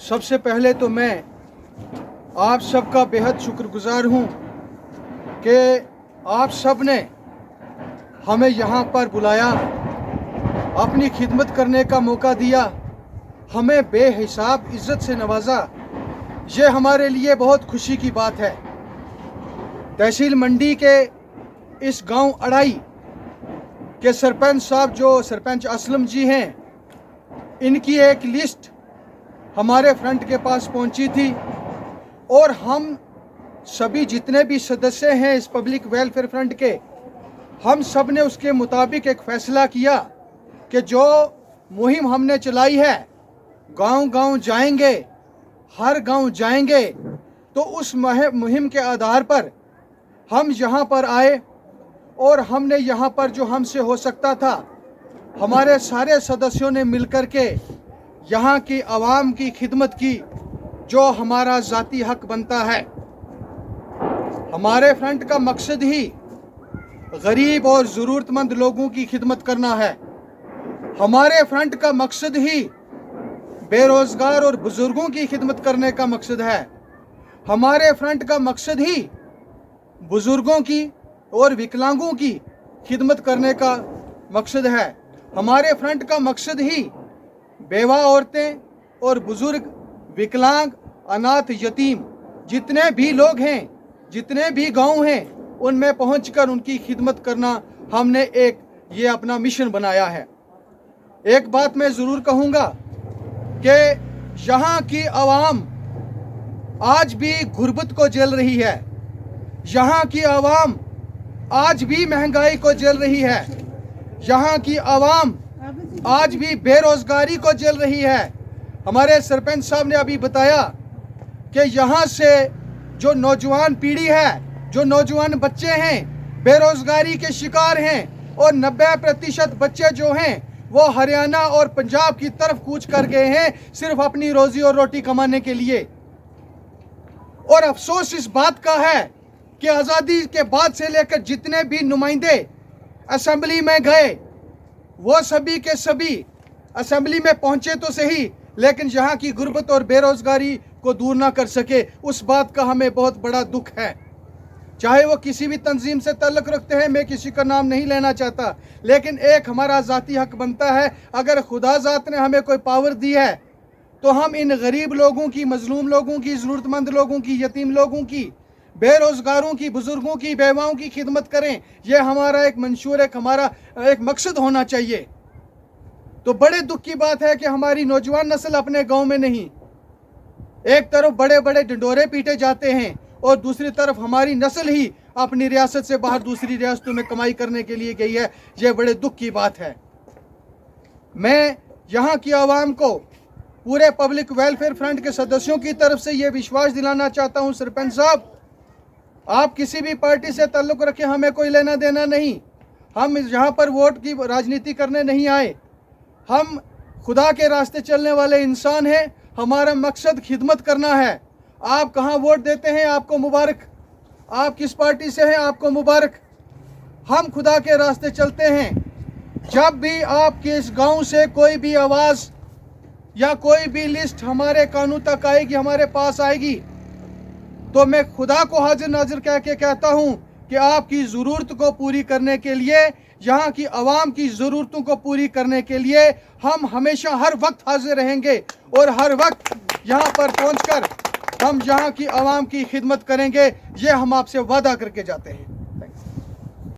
सबसे पहले तो मैं आप सबका बेहद शुक्रगुजार हूँ कि आप सब ने हमें यहाँ पर बुलाया, अपनी खिदमत करने का मौका दिया, हमें बेहिसाब इज़्ज़त से नवाजा। ये हमारे लिए बहुत खुशी की बात है। तहसील मंडी के इस गांव अड़ाई के सरपंच साहब, जो सरपंच असलम जी हैं, इनकी एक लिस्ट हमारे फ्रंट के पास पहुंची थी और हम सभी जितने भी सदस्य हैं इस पब्लिक वेलफेयर फ्रंट के, हम सब ने उसके मुताबिक एक फ़ैसला किया कि जो मुहिम हमने चलाई है, गांव-गांव जाएंगे, हर गांव जाएंगे, तो उस मुहिम के आधार पर हम यहाँ पर आए और हमने यहाँ पर जो हमसे हो सकता था, हमारे सारे सदस्यों ने मिलकर के यहाँ की आवाम की खिदमत की, जो हमारा ज़ाती हक बनता है। हमारे फ्रंट का मकसद ही गरीब और ज़रूरतमंद लोगों की खिदमत करना है। हमारे फ्रंट का मकसद ही बेरोज़गार और बुज़ुर्गों की खिदमत करने का मकसद है। हमारे फ्रंट का मकसद ही बुज़ुर्गों की और विकलांगों की खिदमत करने का मकसद है। हमारे फ्रंट का मकसद ही बेवा औरतें और बुज़ुर्ग, विकलांग, अनाथ, यतीम जितने भी लोग हैं, जितने भी गांव हैं, उनमें पहुंचकर उनकी खिदमत करना हमने एक ये अपना मिशन बनाया है। एक बात मैं ज़रूर कहूँगा कि यहाँ की आवाम आज भी गुर्बत को झेल रही है, यहाँ की आवाम आज भी महंगाई को झेल रही है, यहाँ की आवाम आज भी बेरोजगारी को झेल रही है। हमारे सरपंच साहब ने अभी बताया कि यहाँ से जो नौजवान पीढ़ी है, जो नौजवान बच्चे हैं, बेरोजगारी के शिकार हैं और 90% बच्चे जो हैं वो हरियाणा और पंजाब की तरफ कूच कर गए हैं सिर्फ अपनी रोजी और रोटी कमाने के लिए। और अफसोस इस बात का है कि आज़ादी के बाद से लेकर जितने भी नुमाइंदे असेंबली में गए, वो सभी के सभी असेंबली में पहुंचे तो सही, लेकिन यहाँ की गुर्बत और बेरोजगारी को दूर ना कर सके। उस बात का हमें बहुत बड़ा दुख है। चाहे वो किसी भी तंजीम से ताल्लुक़ रखते हैं, मैं किसी का नाम नहीं लेना चाहता, लेकिन एक हमारा ज़ाती हक बनता है। अगर खुदा ज़ात ने हमें कोई पावर दी है तो हम इन गरीब लोगों की, मजलूम लोगों की, ज़रूरतमंद लोगों की, यतीम लोगों की, बेरोज़गारों की, बुज़ुर्गों की, बेवाओं की खिदमत करें। यह हमारा एक मंशूर, एक हमारा एक मकसद होना चाहिए। तो बड़े दुख की बात है कि हमारी नौजवान नस्ल अपने गांव में नहीं, एक तरफ बड़े बड़े ढिंढोरे पीटे जाते हैं और दूसरी तरफ हमारी नस्ल ही अपनी रियासत से बाहर दूसरी रियासतों में कमाई करने के लिए गई है। यह बड़े दुख की बात है। मैं यहाँ की आवाम को, पूरे पब्लिक वेलफेयर फ्रंट के सदस्यों की तरफ से यह विश्वास दिलाना चाहता हूँ, सरपंच साहब, आप किसी भी पार्टी से ताल्लुक़ रखें, हमें कोई लेना देना नहीं। हम यहाँ पर वोट की राजनीति करने नहीं आए। हम खुदा के रास्ते चलने वाले इंसान हैं। हमारा मकसद खिदमत करना है। आप कहाँ वोट देते हैं, आपको मुबारक। आप किस पार्टी से हैं, आपको मुबारक। हम खुदा के रास्ते चलते हैं। जब भी आपके इस गांव से कोई भी आवाज़ या कोई भी लिस्ट हमारे कानून तक आएगी, हमारे पास आएगी, तो मैं खुदा को हाजिर नाजिर कह के कहता हूँ कि आपकी ज़रूरत को पूरी करने के लिए, यहाँ की आवाम की ज़रूरतों को पूरी करने के लिए हम हमेशा हर वक्त हाजिर रहेंगे और हर वक्त यहाँ पर पहुँचकर हम यहाँ की आवाम की खिदमत करेंगे। ये हम आपसे वादा करके जाते हैं।